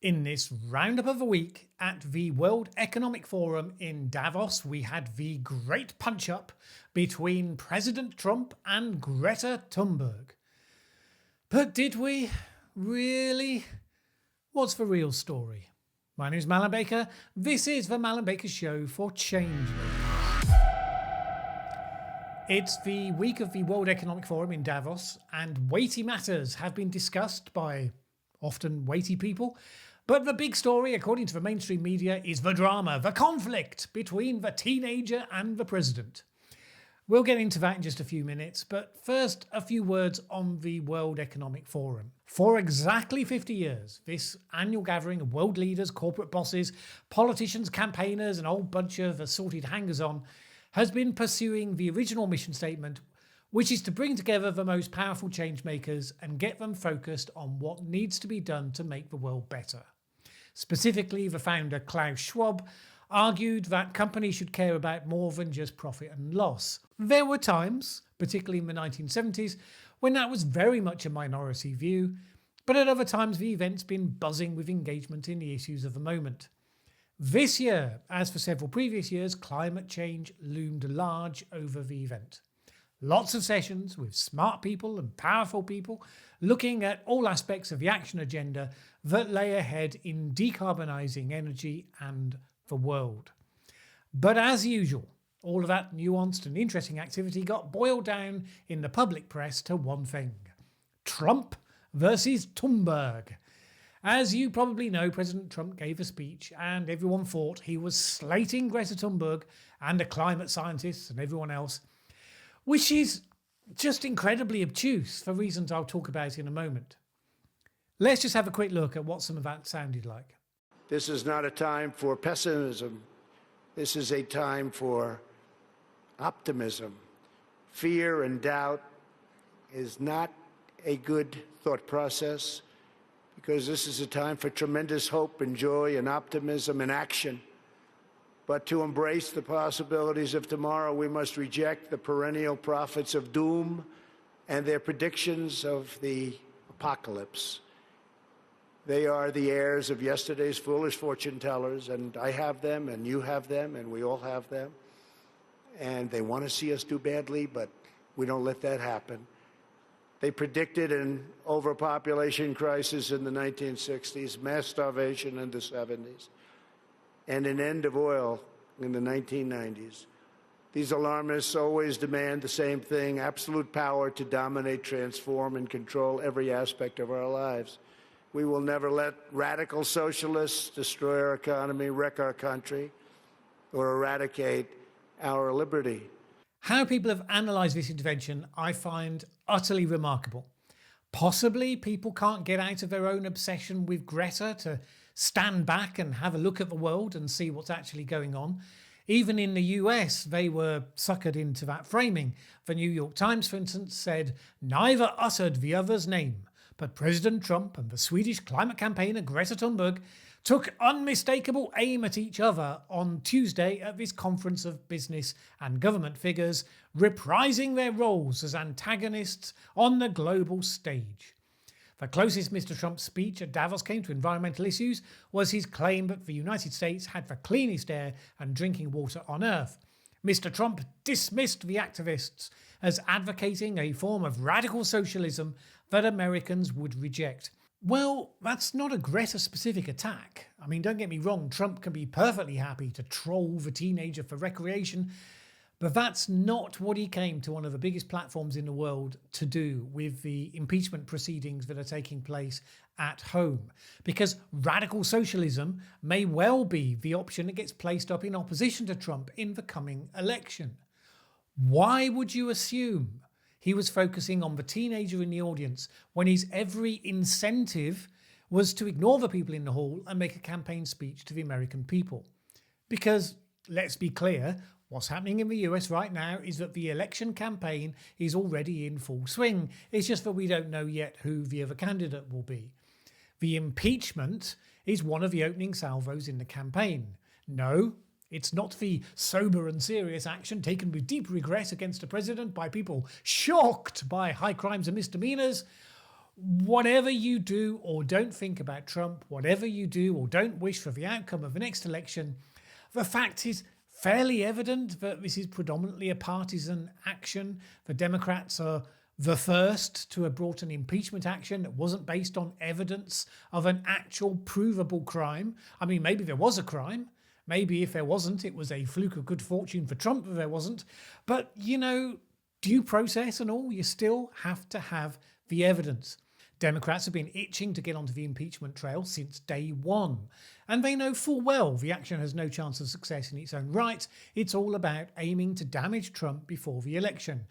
In this roundup of a week at the World Economic Forum in Davos, we had the great punch up between President Trump and Greta Thunberg. But did we? Really? What's the real story? My name is Mallen Baker. This is the Mallen Baker Show for Change. It's the week of the World Economic Forum in Davos, and weighty matters have been discussed by often weighty people. But the big story, according to the mainstream media, is the drama, the conflict between the teenager and the president. We'll get into that in just a few minutes, but first, a few words on the World Economic Forum. For exactly 50 years, this annual gathering of world leaders, corporate bosses, politicians, campaigners, and a whole bunch of assorted hangers-on has been pursuing the original mission statement, which is to bring together the most powerful change makers and get them focused on what needs to be done to make the world better. Specifically, the founder Klaus Schwab argued that companies should care about more than just profit and loss. There were times, particularly in the 1970s, when that was very much a minority view, but at other times the event's been buzzing with engagement in the issues of the moment. This year, as for several previous years, climate change loomed large over the event. Lots of sessions with smart people and powerful people looking at all aspects of the action agenda that lay ahead in decarbonising energy and the world. But as usual, all of that nuanced and interesting activity got boiled down in the public press to one thing: Trump versus Thunberg. As you probably know, President Trump gave a speech and everyone thought he was slating Greta Thunberg and the climate scientists and everyone else, which is just incredibly obtuse for reasons I'll talk about in a moment. Let's just have a quick look at what some of that sounded like. This is not a time for pessimism. This is a time for optimism. Fear and doubt is not a good thought process, because this is a time for tremendous hope and joy and optimism and action. But to embrace the possibilities of tomorrow, we must reject the perennial prophets of doom and their predictions of the apocalypse. They are the heirs of yesterday's foolish fortune tellers, and I have them, and you have them, and we all have them. And they want to see us do badly, but we don't let that happen. They predicted an overpopulation crisis in the 1960s, mass starvation in the 70s, and an end of oil in the 1990s. These alarmists always demand the same thing: absolute power to dominate, transform, and control every aspect of our lives. We will never let radical socialists destroy our economy, wreck our country, or eradicate our liberty. How people have analysed this intervention I find utterly remarkable. Possibly people can't get out of their own obsession with Greta to stand back and have a look at the world and see what's actually going on. Even in the US, they were suckered into that framing. The New York Times, for instance, said neither uttered the other's name, but President Trump and the Swedish climate campaigner Greta Thunberg took unmistakable aim at each other on Tuesday at this conference of business and government figures, reprising their roles as antagonists on the global stage. The closest Mr. Trump's speech at Davos came to environmental issues was his claim that the United States had the cleanest air and drinking water on Earth. Mr. Trump dismissed the activists as advocating a form of radical socialism that Americans would reject. Well, that's not a Greta-specific attack. I mean, don't get me wrong, Trump can be perfectly happy to troll the teenager for recreation, but that's not what he came to one of the biggest platforms in the world to do with the impeachment proceedings that are taking place at home. Because radical socialism may well be the option that gets placed up in opposition to Trump in the coming election. Why would you assume he was focusing on the teenager in the audience when his every incentive was to ignore the people in the hall and make a campaign speech to the American people? Because, let's be clear, what's happening in the US right now is that the election campaign is already in full swing. It's just that we don't know yet who the other candidate will be. The impeachment is one of the opening salvos in the campaign. No, it's not the sober and serious action taken with deep regret against the president by people shocked by high crimes and misdemeanors. Whatever you do or don't think about Trump, whatever you do or don't wish for the outcome of the next election, the fact is fairly evident that this is predominantly a partisan action. The Democrats are the first to have brought an impeachment action that wasn't based on evidence of an actual provable crime. I mean, maybe there was a crime. Maybe if there wasn't, it was a fluke of good fortune for Trump that there wasn't. But, due process and all, you still have to have the evidence. Democrats have been itching to get onto the impeachment trail since day one. And they know full well the action has no chance of success in its own right. It's all about aiming to damage Trump before the election.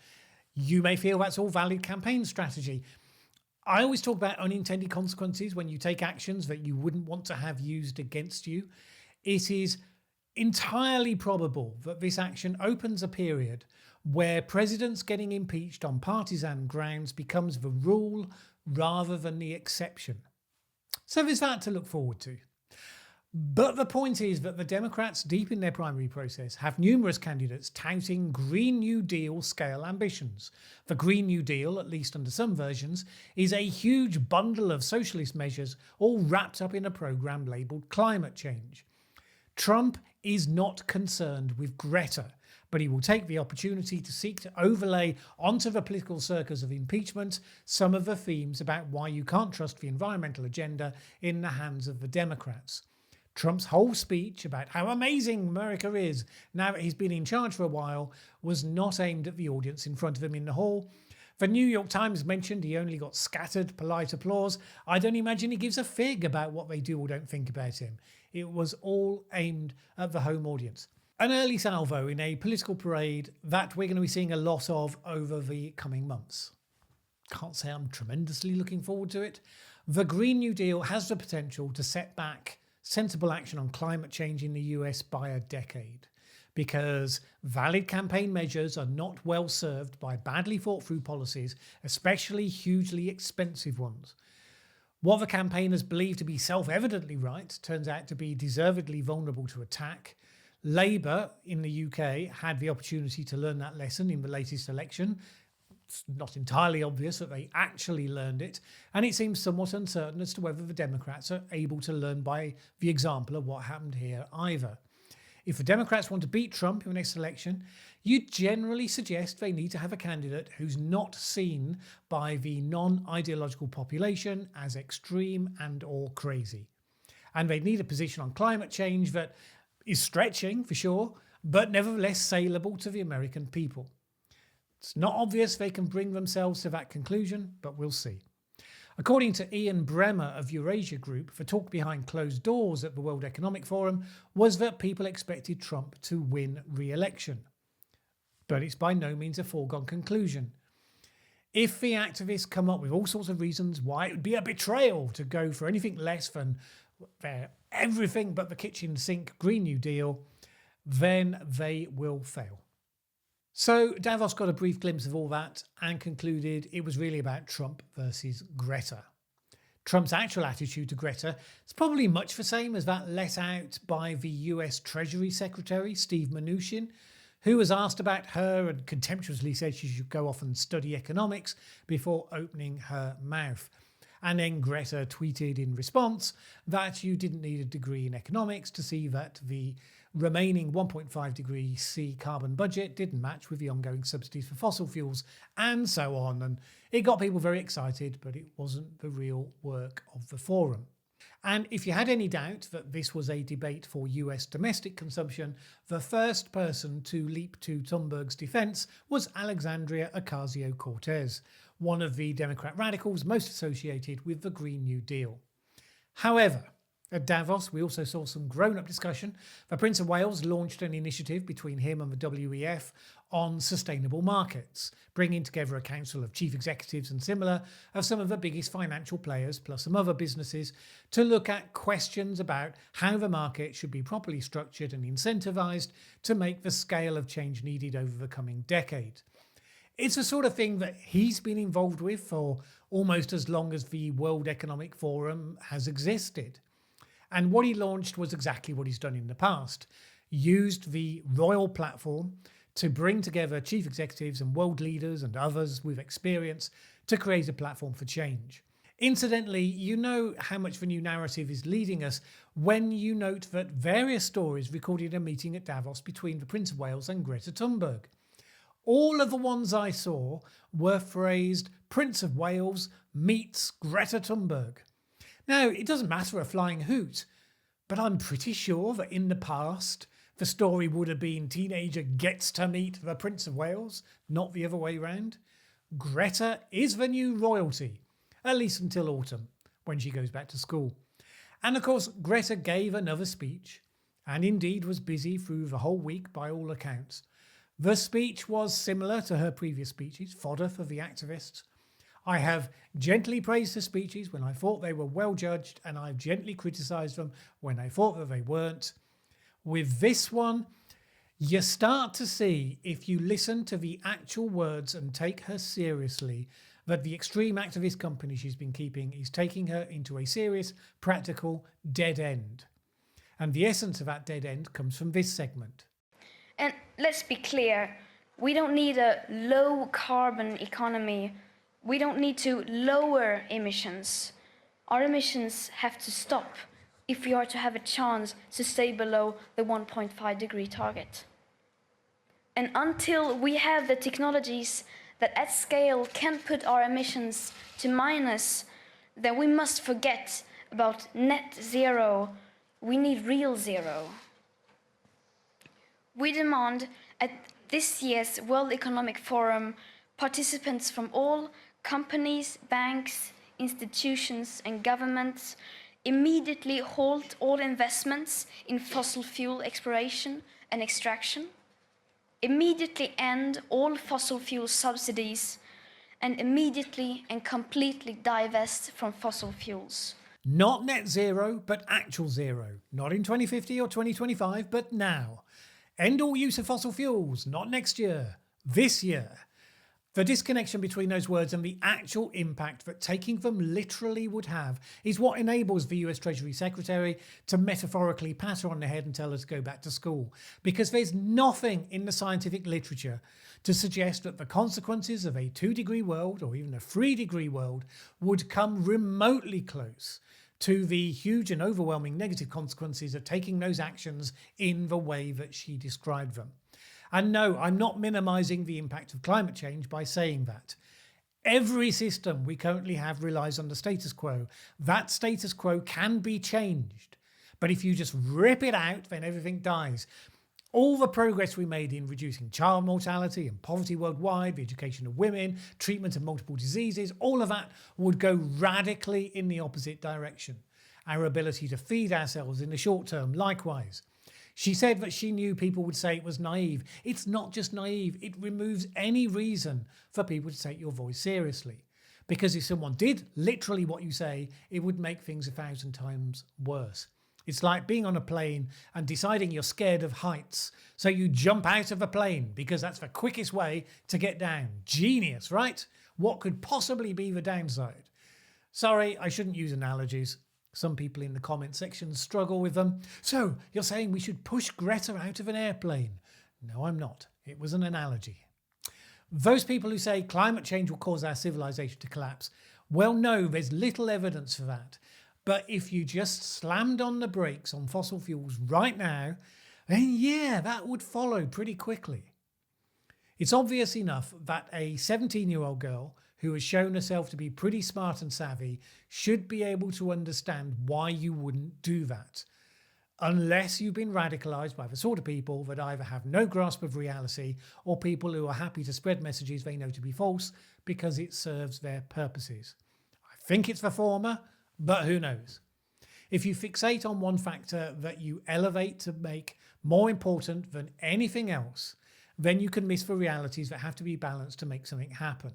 You may feel that's all valid campaign strategy. I always talk about unintended consequences when you take actions that you wouldn't want to have used against you. It is entirely probable that this action opens a period where presidents getting impeached on partisan grounds becomes the rule rather than the exception. So there's that to look forward to. But the point is that the Democrats, deep in their primary process, have numerous candidates touting Green New Deal scale ambitions. The Green New Deal, at least under some versions, is a huge bundle of socialist measures all wrapped up in a program labelled climate change. Trump is not concerned with Greta, but he will take the opportunity to seek to overlay onto the political circus of impeachment some of the themes about why you can't trust the environmental agenda in the hands of the Democrats. Trump's whole speech about how amazing America is now that he's been in charge for a while was not aimed at the audience in front of him in the hall. The New York Times mentioned he only got scattered polite applause. I don't imagine he gives a fig about what they do or don't think about him. It was all aimed at the home audience. An early salvo in a political parade that we're going to be seeing a lot of over the coming months. Can't say I'm tremendously looking forward to it. The Green New Deal has the potential to set back sensible action on climate change in the US by a decade, because valid campaign measures are not well served by badly thought through policies, especially hugely expensive ones. What the campaigners believe to be self-evidently right turns out to be deservedly vulnerable to attack. Labour in the UK had the opportunity to learn that lesson in the latest election. It's not entirely obvious that they actually learned it, and it seems somewhat uncertain as to whether the Democrats are able to learn by the example of what happened here either. If the Democrats want to beat Trump in the next election, you generally suggest they need to have a candidate who's not seen by the non-ideological population as extreme and or crazy. And they need a position on climate change that is stretching for sure, but nevertheless saleable to the American people. It's not obvious they can bring themselves to that conclusion, but we'll see. According to Ian Bremmer of Eurasia Group, the talk behind closed doors at the World Economic Forum was that people expected Trump to win re-election. But it's by no means a foregone conclusion. If the activists come up with all sorts of reasons why it would be a betrayal to go for anything less than their everything but the kitchen sink Green New Deal, then they will fail. So Davos got a brief glimpse of all that and concluded it was really about Trump versus Greta. Trump's actual attitude to Greta is probably much the same as that let out by the US Treasury Secretary, Steve Mnuchin, who was asked about her and contemptuously said she should go off and study economics before opening her mouth. And then Greta tweeted in response that you didn't need a degree in economics to see that the remaining 1.5 degree C carbon budget didn't match with the ongoing subsidies for fossil fuels, and so on. And it got people very excited, but it wasn't the real work of the forum. And if you had any doubt that this was a debate for US domestic consumption, the first person to leap to Thunberg's defence was Alexandria Ocasio-Cortez, one of the Democrat radicals most associated with the Green New Deal. However, at Davos, we also saw some grown-up discussion. The Prince of Wales launched an initiative between him and the WEF on sustainable markets, bringing together a council of chief executives and similar of some of the biggest financial players, plus some other businesses, to look at questions about how the market should be properly structured and incentivised to make the scale of change needed over the coming decade. It's the sort of thing that he's been involved with for almost as long as the World Economic Forum has existed. And what he launched was exactly what he's done in the past. Used the royal platform to bring together chief executives and world leaders and others with experience to create a platform for change. Incidentally, you know how much the new narrative is leading us when you note that various stories recorded a meeting at Davos between the Prince of Wales and Greta Thunberg. All of the ones I saw were phrased Prince of Wales meets Greta Thunberg. Now, it doesn't matter a flying hoot, but I'm pretty sure that in the past, the story would have been teenager gets to meet the Prince of Wales, not the other way round. Greta is the new royalty, at least until autumn, when she goes back to school. And of course, Greta gave another speech, and indeed was busy through the whole week by all accounts. The speech was similar to her previous speeches, fodder for the activists. I have gently praised her speeches when I thought they were well judged, and I've gently criticised them when I thought that they weren't. With this one, you start to see, if you listen to the actual words and take her seriously, that the extreme activist company she's been keeping is taking her into a serious, practical dead end. And the essence of that dead end comes from this segment. And let's be clear, we don't need a low carbon economy. We don't need to lower emissions. Our emissions have to stop if we are to have a chance to stay below the 1.5 degree target. And until we have the technologies that at scale can put our emissions to minus, then we must forget about net zero. We need real zero. We demand at this year's World Economic Forum participants from all companies, banks, institutions and governments immediately halt all investments in fossil fuel exploration and extraction, immediately end all fossil fuel subsidies, and immediately and completely divest from fossil fuels. Not net zero, but actual zero. Not in 2050 or 2025, but now. End all use of fossil fuels, not next year, this year. The disconnection between those words and the actual impact that taking them literally would have is what enables the US Treasury Secretary to metaphorically pat her on the head and tell her to go back to school. Because there's nothing in the scientific literature to suggest that the consequences of a 2-degree world or even a 3-degree world would come remotely close to the huge and overwhelming negative consequences of taking those actions in the way that she described them. And no, I'm not minimising the impact of climate change by saying that. Every system we currently have relies on the status quo. That status quo can be changed. But if you just rip it out, then everything dies. All the progress we made in reducing child mortality and poverty worldwide, the education of women, treatment of multiple diseases, all of that would go radically in the opposite direction. Our ability to feed ourselves in the short term, likewise. She said that she knew people would say it was naive. It's not just naive, it removes any reason for people to take your voice seriously. Because if someone did literally what you say, it would make things 1,000 times worse. It's like being on a plane and deciding you're scared of heights, so you jump out of a plane because that's the quickest way to get down. Genius, right? What could possibly be the downside? Sorry, I shouldn't use analogies. Some people in the comment section struggle with them. So, you're saying we should push Greta out of an airplane? No, I'm not. It was an analogy. Those people who say climate change will cause our civilization to collapse, well, no, there's little evidence for that. But if you just slammed on the brakes on fossil fuels right now, then yeah, that would follow pretty quickly. It's obvious enough that a 17-year-old girl who has shown herself to be pretty smart and savvy should be able to understand why you wouldn't do that. Unless you've been radicalised by the sort of people that either have no grasp of reality or people who are happy to spread messages they know to be false because it serves their purposes. I think it's the former, but who knows? If you fixate on one factor that you elevate to make more important than anything else, then you can miss the realities that have to be balanced to make something happen.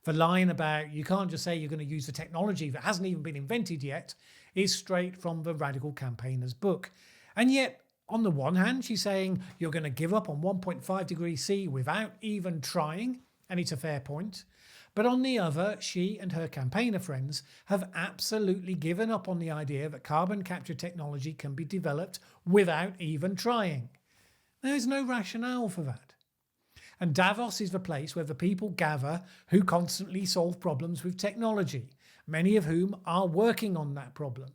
The line about you can't just say you're going to use the technology that hasn't even been invented yet is straight from the Radical Campaigner's book. And yet, on the one hand, she's saying you're going to give up on 1.5 degrees C without even trying, and it's a fair point. But on the other, she and her campaigner friends have absolutely given up on the idea that carbon capture technology can be developed without even trying. There's no rationale for that. And Davos is the place where the people gather who constantly solve problems with technology. many of whom are working on that problem.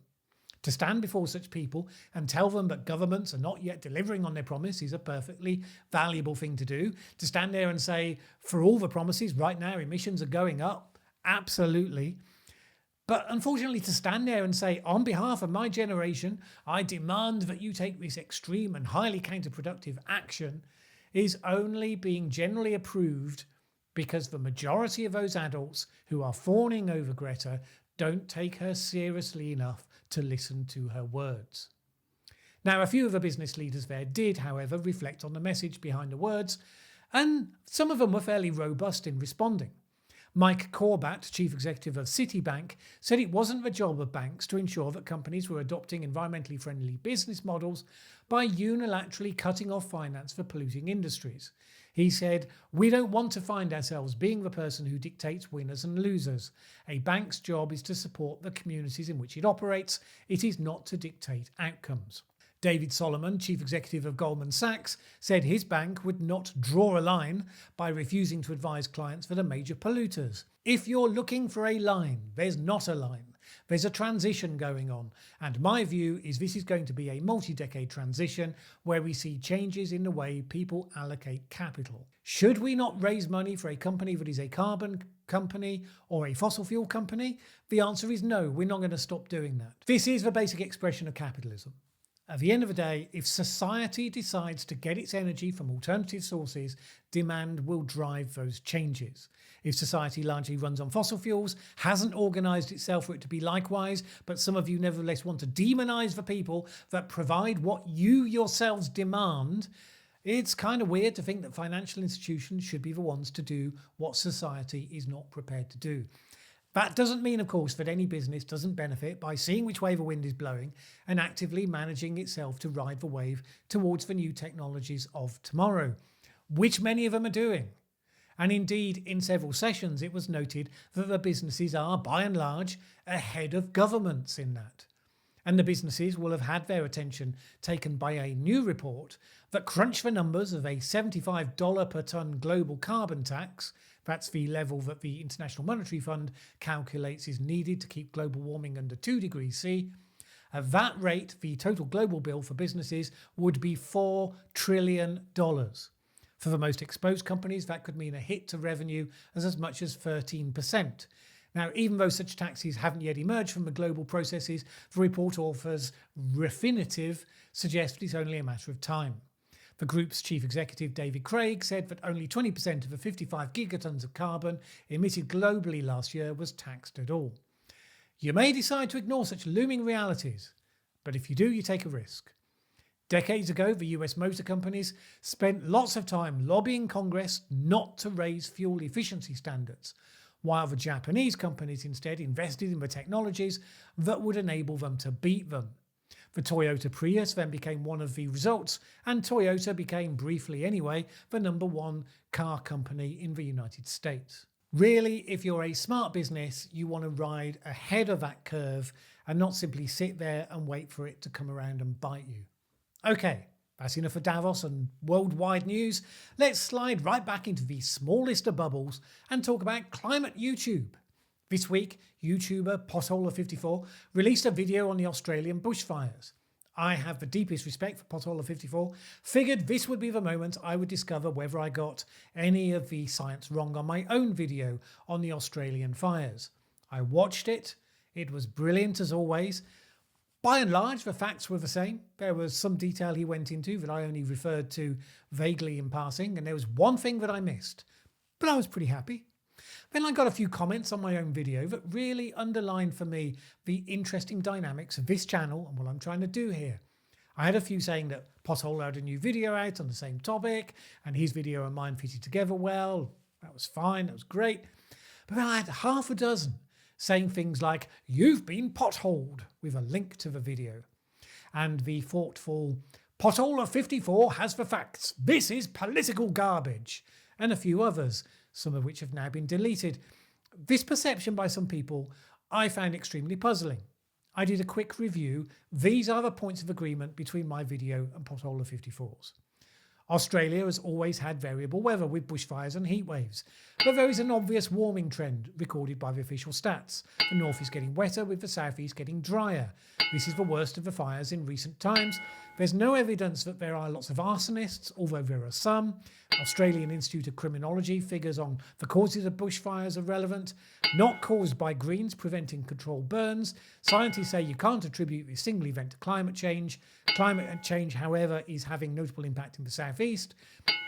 To stand before such people and tell them that governments are not yet delivering on their promise is a perfectly valuable thing to do. To stand there and say, for all the promises, right now emissions are going up, absolutely. But unfortunately, to stand there and say, on behalf of my generation, I demand that you take this extreme and highly counterproductive action, is only being generally approved because the majority of those adults who are fawning over Greta don't take her seriously enough to listen to her words. Now, a few of the business leaders there did, however, reflect on the message behind the words, and some of them were fairly robust in responding. Mike Corbat, chief executive of Citibank, said it wasn't the job of banks to ensure that companies were adopting environmentally friendly business models by unilaterally cutting off finance for polluting industries. He said, "We don't want to find ourselves being the person who dictates winners and losers. A bank's job is to support the communities in which it operates. It is not to dictate outcomes." David Solomon, chief executive of Goldman Sachs, said his bank would not draw a line by refusing to advise clients that are major polluters. "If you're looking for a line, there's not a line. There's a transition going on, and my view is this is going to be a multi-decade transition where we see changes in the way people allocate capital. Should we not raise money for a company that is a carbon company or a fossil fuel company? The answer is no, we're not going to stop doing that." This is the basic expression of capitalism. At the end of the day, if society decides to get its energy from alternative sources, demand will drive those changes. If society largely runs on fossil fuels, hasn't organised itself for it to be likewise, but some of you nevertheless want to demonise the people that provide what you yourselves demand, it's kind of weird to think that financial institutions should be the ones to do what society is not prepared to do. That doesn't mean, of course, that any business doesn't benefit by seeing which way the wind is blowing and actively managing itself to ride the wave towards the new technologies of tomorrow, which many of them are doing. And indeed, in several sessions, it was noted that the businesses are, by and large, ahead of governments in that. And the businesses will have had their attention taken by a new report that crunched the numbers of a $75 per tonne global carbon tax. That's the level that the International Monetary Fund calculates is needed to keep global warming under 2 degrees C. At that rate, the total global bill for businesses would be $4 trillion. For the most exposed companies, that could mean a hit to revenue as much as 13%. Now, even though such taxes haven't yet emerged from the global processes, the report authors Refinitiv suggest it's only a matter of time. The group's chief executive, David Craig, said that only 20% of the 55 gigatons of carbon emitted globally last year was taxed at all. You may decide to ignore such looming realities, but if you do, you take a risk. Decades ago, the US motor companies spent lots of time lobbying Congress not to raise fuel efficiency standards, while the Japanese companies instead invested in the technologies that would enable them to beat them. The Toyota Prius then became one of the results, and Toyota became, briefly anyway, the #1 car company in the United States. Really, if you're a smart business, you want to ride ahead of that curve and not simply sit there and wait for it to come around and bite you. Okay, that's enough of Davos and worldwide news. Let's slide right back into the smallest of bubbles and talk about climate YouTube. This week, YouTuber Potholer54 released a video on the Australian bushfires. I have the deepest respect for Potholer54, figured this would be the moment I would discover whether I got any of the science wrong on my own video on the Australian fires. I watched it. It was brilliant as always. By and large, the facts were the same. There was some detail he went into that I only referred to vaguely in passing, and there was one thing that I missed, but I was pretty happy. Then I got a few comments on my own video that really underlined for me the interesting dynamics of this channel and what I'm trying to do here. I had a few saying that Pothole had a new video out on the same topic, and his video and mine fitted together well. That was fine, that was great. But then I had half a dozen saying things like, "You've been potholed," with a link to the video. And the thoughtful, "Potholer54 has the facts. This is political garbage," and a few others, some of which have now been deleted. This perception by some people I found extremely puzzling. I did a quick review. These are the points of agreement between my video and Potholer54's. Australia has always had variable weather with bushfires and heat waves, but there is an obvious warming trend recorded by the official stats. The north is getting wetter with the southeast getting drier. This is the worst of the fires in recent times. There's no evidence that there are lots of arsonists, although there are some. Australian Institute of Criminology figures on the causes of bushfires are relevant, not caused by Greens preventing controlled burns. Scientists say you can't attribute this single event to climate change. Climate change, however, is having notable impact in the southeast.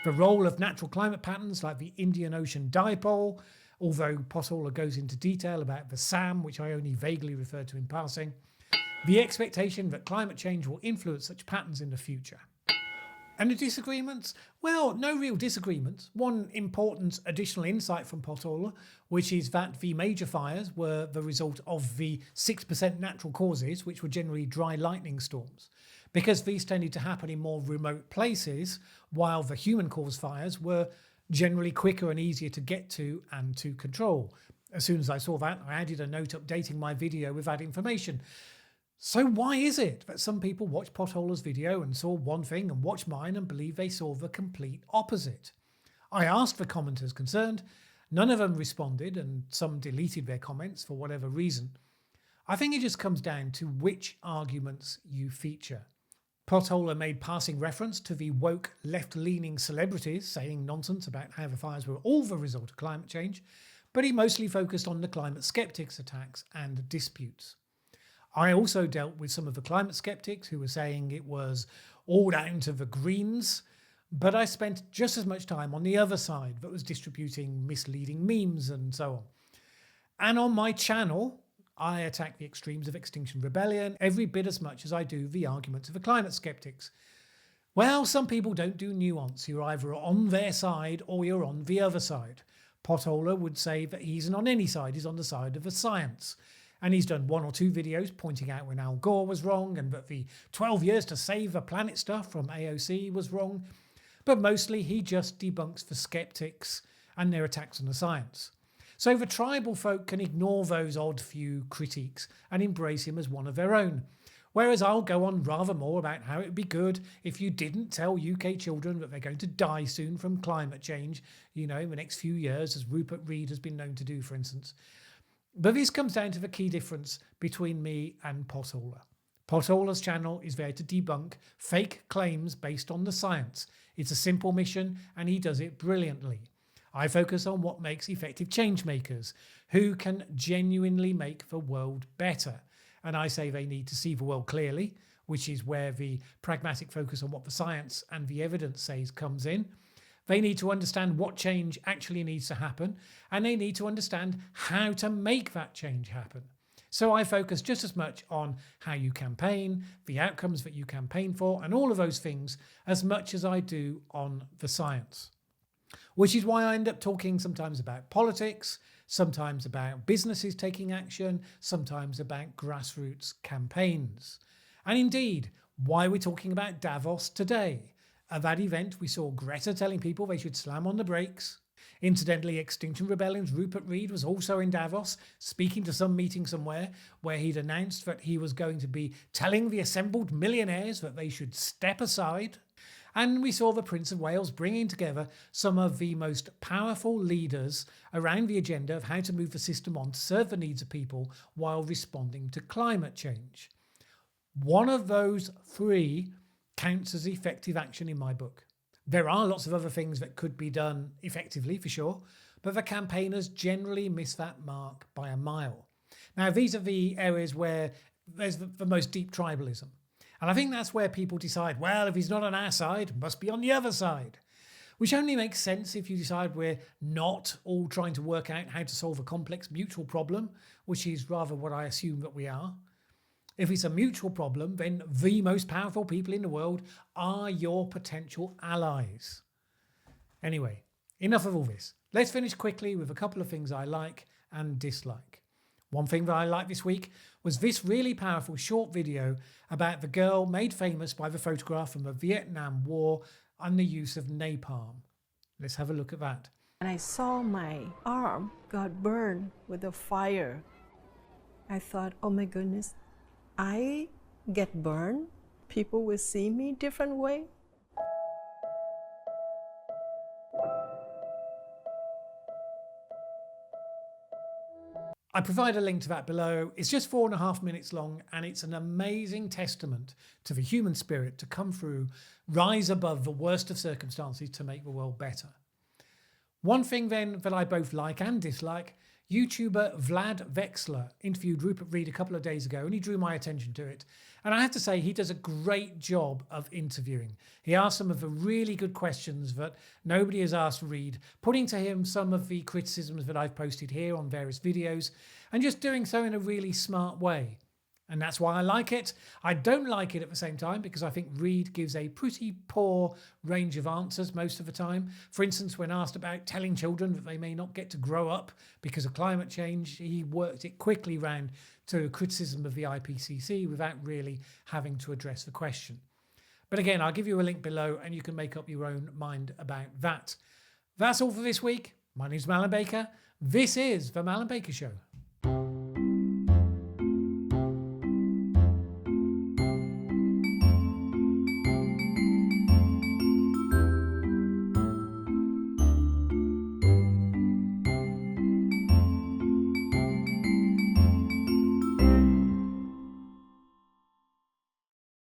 The role of natural climate patterns like the Indian Ocean dipole, although Potholer goes into detail about the SAM, which I only vaguely referred to in passing. The expectation that climate change will influence such patterns in the future. And the disagreements? Well, no real disagreements. One important additional insight from Potholer, which is that the major fires were the result of the 6% natural causes, which were generally dry lightning storms, because these tended to happen in more remote places, while the human-caused fires were generally quicker and easier to get to and to control. As soon as I saw that, I added a note updating my video with that information. So why is it that some people watch Potholer's video and saw one thing and watch mine and believe they saw the complete opposite? I asked the commenters concerned, none of them responded and some deleted their comments for whatever reason. I think it just comes down to which arguments you feature. Potholer made passing reference to the woke left-leaning celebrities saying nonsense about how the fires were all the result of climate change, but he mostly focused on the climate skeptics' attacks and disputes. I also dealt with some of the climate skeptics who were saying it was all down to the Greens, but I spent just as much time on the other side that was distributing misleading memes and so on. And on my channel, I attack the extremes of Extinction Rebellion every bit as much as I do the arguments of the climate skeptics. Well, some people don't do nuance. You're either on their side or you're on the other side. Potholer would say that he isn't on any side, he's on the side of the science. And he's done 1 or 2 videos pointing out when Al Gore was wrong and that the 12 years to save the planet stuff from AOC was wrong. But mostly he just debunks the skeptics and their attacks on the science. So the tribal folk can ignore those odd few critiques and embrace him as one of their own. Whereas I'll go on rather more about how it would be good if you didn't tell UK children that they're going to die soon from climate change, in the next few years, as Rupert Reed has been known to do, for instance. But this comes down to the key difference between me and Potholer. Potholer's channel is there to debunk fake claims based on the science. It's a simple mission and he does it brilliantly. I focus on what makes effective change makers, who can genuinely make the world better. And I say they need to see the world clearly, which is where the pragmatic focus on what the science and the evidence says comes in. They need to understand what change actually needs to happen, and they need to understand how to make that change happen. So I focus just as much on how you campaign, the outcomes that you campaign for, and all of those things as much as I do on the science. Which is why I end up talking sometimes about politics, sometimes about businesses taking action, sometimes about grassroots campaigns. And indeed, why we're talking about Davos today. At that event, we saw Greta telling people they should slam on the brakes. Incidentally, Extinction Rebellion's Rupert Reed was also in Davos, speaking to some meeting somewhere where he'd announced that he was going to be telling the assembled millionaires that they should step aside. And we saw the Prince of Wales bringing together some of the most powerful leaders around the agenda of how to move the system on to serve the needs of people while responding to climate change. One of those 3 counts as effective action in my book. There are lots of other things that could be done effectively, for sure, but the campaigners generally miss that mark by a mile. Now, these are the areas where there's the most deep tribalism. And I think that's where people decide, well, if he's not on our side, must be on the other side. Which only makes sense if you decide we're not all trying to work out how to solve a complex mutual problem, which is rather what I assume that we are. If it's a mutual problem, then the most powerful people in the world are your potential allies. Anyway, enough of all this. Let's finish quickly with a couple of things I like and dislike. One thing that I liked this week was this really powerful short video about the girl made famous by the photograph from the Vietnam War and the use of napalm. Let's have a look at that. And I saw my arm got burned with the fire. I thought, oh my goodness, I get burned? People will see me different way? I provide a link to that below. It's just 4.5 minutes long, and it's an amazing testament to the human spirit to come through, rise above the worst of circumstances to make the world better. One thing then that I both like and dislike, YouTuber Vlad Vexler interviewed Rupert Reed a couple of days ago, and he drew my attention to it. And I have to say, he does a great job of interviewing. He asks some of the really good questions that nobody has asked Reed, putting to him some of the criticisms that I've posted here on various videos, and just doing so in a really smart way. And that's why I like it. I don't like it at the same time because I think Reed gives a pretty poor range of answers most of the time. For instance, when asked about telling children that they may not get to grow up because of climate change, he worked it quickly round to criticism of the IPCC without really having to address the question. But again, I'll give you a link below and you can make up your own mind about that. That's all for this week. My name's Mallen Baker. This is The Mallen Baker Show.